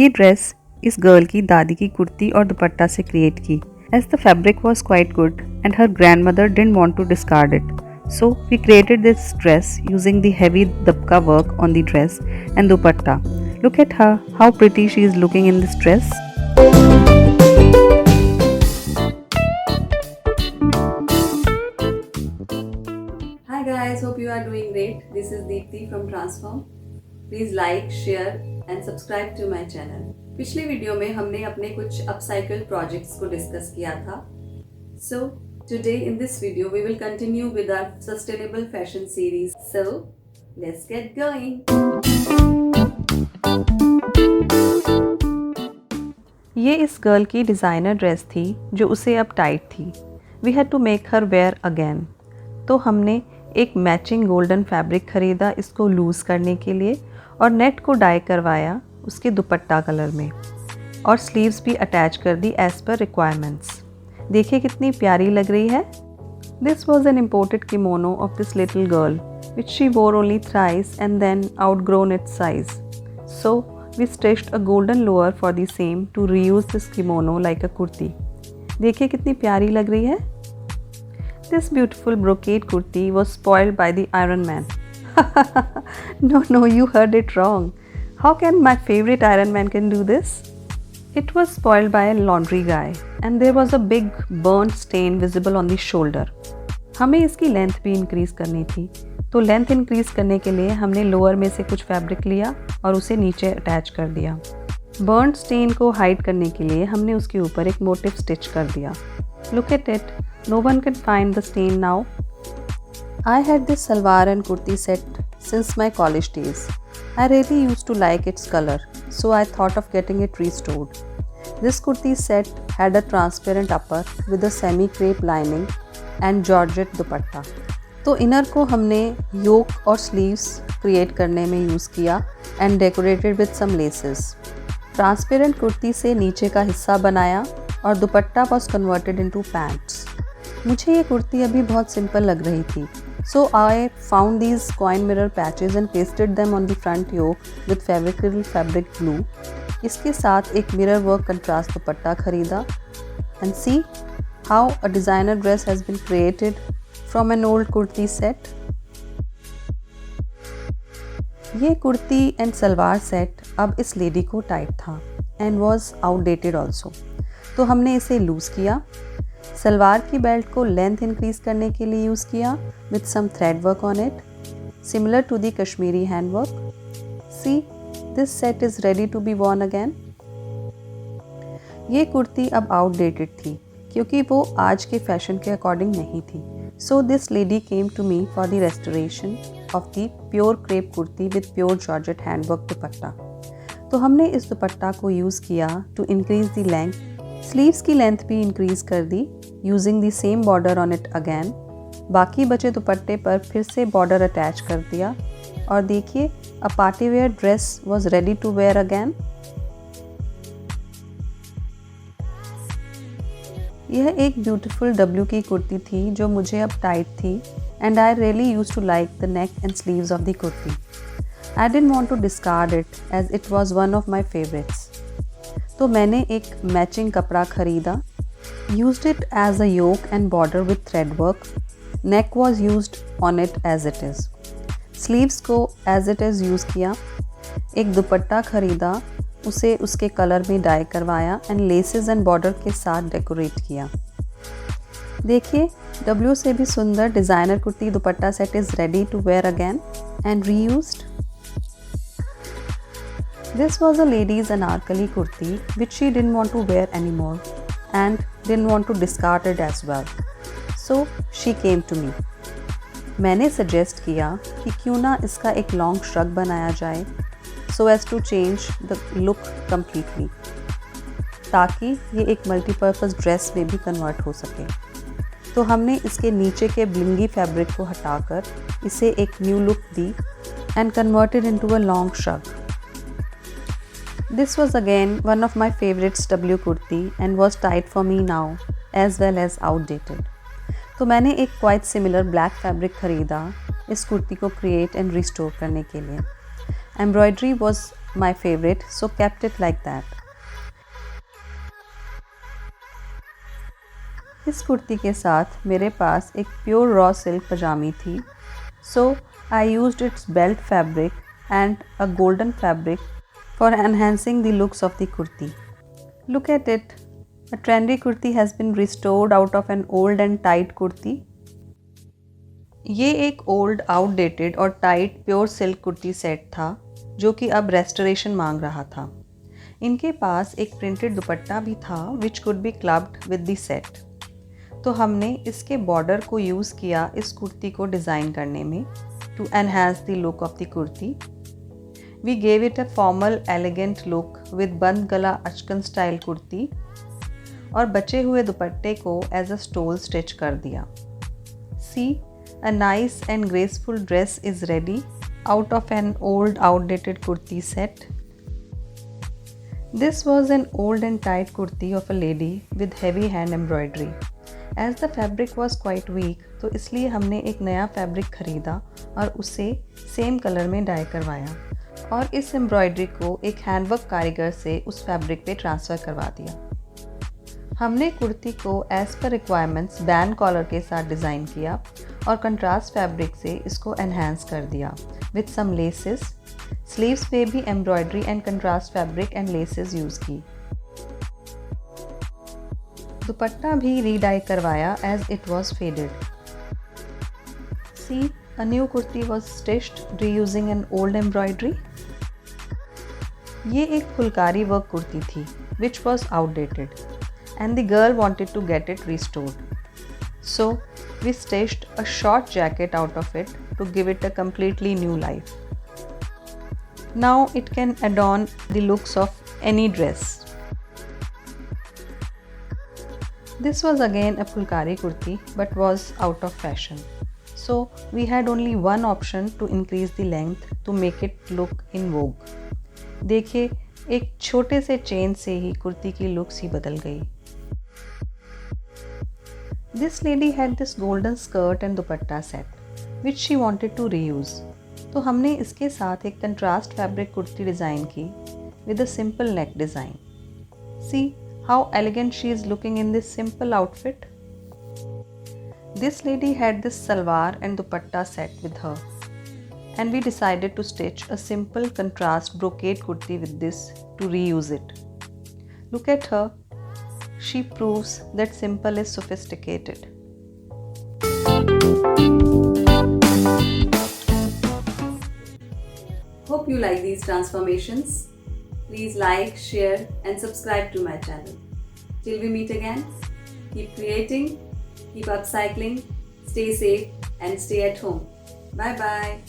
ये ड्रेस इस गर्ल की दादी की कुर्ती और दुपट्टा से क्रिएट की, as the fabric was quite good and her grandmother didn't want to discard it. So we created this dress using the heavy dabka work on the dress and dupatta. Look at her, how pretty she is looking in this dress. Hi guys, hope you are doing great. This is Deepti from Transform. Please like, share and subscribe to my channel. पिछली video में हमने अपने कुछ upcycle projects को discuss किया था. So today in this video we will continue with our sustainable fashion series. So let's get going. ये इस गर्ल की डिज़ाइनर ड्रेस थी जो उसे अब टाइट थी. We had to make her wear again. तो हमने एक मैचिंग गोल्डन फैब्रिक ख़रीदा इसको लूज़ करने के लिए और नेट को डाई करवाया उसके दुपट्टा कलर में और स्लीव्स भी अटैच कर दी एज़ पर रिक्वायरमेंट्स. देखिए कितनी प्यारी लग रही है. This was an imported kimono of this little girl which she wore only thrice and then outgrown its size. So we stitched a golden lower for the same to reuse this kimono like a kurti. देखिए कितनी प्यारी लग रही है. This beautiful brocade kurti was spoiled by the iron man. No, you heard it wrong. How can my favorite Iron Man can do this? It was spoiled by a laundry guy and there was a big burnt stain visible on the shoulder. हमें इसकी length भी increase करनी थी तो length increase करने के लिए हमने लोअर में से कुछ फैब्रिक लिया और उसे नीचे अटैच कर दिया. बर्न्ट स्टेन को हाइड करने के लिए हमने उसके ऊपर एक मोटिव स्टिच कर दिया. Look at it. No one can find the stain now. I had this salwar and kurti set since my college days. I really used to like its color, so I thought of getting it restored. This kurti set had a transparent upper with a semi-crepe lining and georgette dupatta. तो inner को हमने योक और sleeves create करने में use किया and decorated with some laces. Transparent kurti से नीचे का हिस्सा बनाया और dupatta was converted into pants. मुझे ये कुर्ती अभी बहुत सिंपल लग रही थी. So I found these coin mirror patches and pasted them on the front yoke with fabric glue. इसके साथ एक mirror work contrast दुपट्टा खरीदा. And see how a designer dress has been created from an old kurti set. ये kurti and salwar set अब इस lady को tight था and was outdated also. तो हमने इसे लूज़ किया. सलवार की बेल्ट को लेंथ इंक्रीज़ करने के लिए यूज़ किया with some thread work on it similar to the Kashmiri hand work. See this set is ready to be worn again. ये कुर्ती अब आउटडेटेड थी क्योंकि वो आज के फैशन के अकॉर्डिंग नहीं थी. So this lady came to me for the restoration of the pure crepe kurti with pure georgette hand work dupatta. तो हमने इस दुपट्टा को यूज़ किया to increase the length. Sleeves की लेंथ भी इंक्रीज़ कर दी using the same border on it again. बाकी बचे दुपट्टे पर फिर से बॉर्डर अटैच कर दिया और देखिए a party wear dress was ready to wear again. यह एक ब्यूटीफुल डब्ल्यू की कुर्ती थी जो मुझे अब टाइट थी and I really use to like the neck and sleeves of the kurti. I didn't want to discard it as it was one of my favourites. तो मैंने एक मैचिंग कपड़ा खरीदा. Used it as a yoke and border with thread work. Neck was used on it as it is. Sleeves को as it is use किया. एक दुपट्टा खरीदा उसे उसके कलर में डाई करवाया एंड लेसेस एंड बॉर्डर के साथ डेकोरेट किया. देखिए डब्ल्यू से भी सुंदर designer kurti dupatta set is ready to wear again and reused. This was a lady's anarkali kurti which she didn't want to wear anymore and didn't want to discard it as well. So she came to me. मैंने suggest किया कि क्यों ना इसका एक long shrug बनाया जाए so as to change the look completely, ताकि ये एक मल्टीपर्पज़ ड्रेस में भी कन्वर्ट हो सके. तो हमने इसके नीचे के ब्लिंगी फैब्रिक को हटाकर इसे एक new look the and converted into a long shrug. This was again one of my favorites W kurti and was tight for me now as well as outdated. तो मैंने एक quite similar black fabric खरीदा इस कुर्ती को create and restore करने के लिए. Embroidery was my favorite, so kept it like that. इस कुर्ती के साथ मेरे पास एक प्योर रॉ सिल्क पजामी थी, so I used its belt fabric and a golden fabric for enhancing the looks of the kurti. Look at it. A trendy kurti has been restored out of an old and tight kurti. ये एक old, outdated और tight pure silk kurti set था जो कि अब restoration मांग रहा था। इनके पास एक प्रिंटेड दुपट्टा भी था which could be clubbed with the set. तो हमने इसके बॉर्डर को यूज़ किया इस कुर्ती को डिज़ाइन करने में to enhance the look of the kurti. We gave it a formal elegant look with bandh gala achkan style kurti और बचे हुए दुपट्टे को एज अ स्टोल स्टिच कर दिया। सी, a nice and graceful dress is ready out of an old outdated kurti set. This was an old and tight kurti of a lady with heavy hand embroidery. As the fabric was quite weak, तो इसलिए हमने एक नया fabric खरीदा और उसे same colour में die करवाया और इस एम्ब्रॉयडरी को एक हैंडवर्क कारीगर से उस फैब्रिक पे ट्रांसफ़र करवा दिया। हमने कुर्ती को as per requirements band collar के साथ डिज़ाइन किया और कंट्रास्ट फैब्रिक से इसको एनहांस कर दिया विद सम लेसेस। स्लीव्स पे भी embroidery and contrast fabric and laces use की। दुपट्टा भी रीडाई करवाया as it was faded. See, a new kurti was stitched reusing an old embroidery. ये एक फुलकारी वर्क कुर्ती थी which was outdated and the girl wanted to get it restored. So we stitched a short jacket out of it to give it a completely new life. Now it can adorn the looks of any dress. This was again a Fulkari kurti but was out of fashion. So we had only one option to increase the length to make it look in vogue. देखिए, एक छोटे से chain से ही कुर्ती की looks he बदल गई। This lady had this golden skirt and dupatta set which she wanted to reuse. तो हमने इसके साथ एक कंट्रास्ट फैब्रिक कुर्ती डिज़ाइन की with a simple neck design. See how elegant she is looking in this simple outfit. This lady had this salwar and dupatta set with her and we decided to stitch a simple contrast brocade kurti with this to reuse it. Look at her. She proves that simple is sophisticated. Hope you like these transformations. Please like, share and subscribe to my channel. Till we meet again, keep creating, keep upcycling, stay safe and stay at home. Bye bye.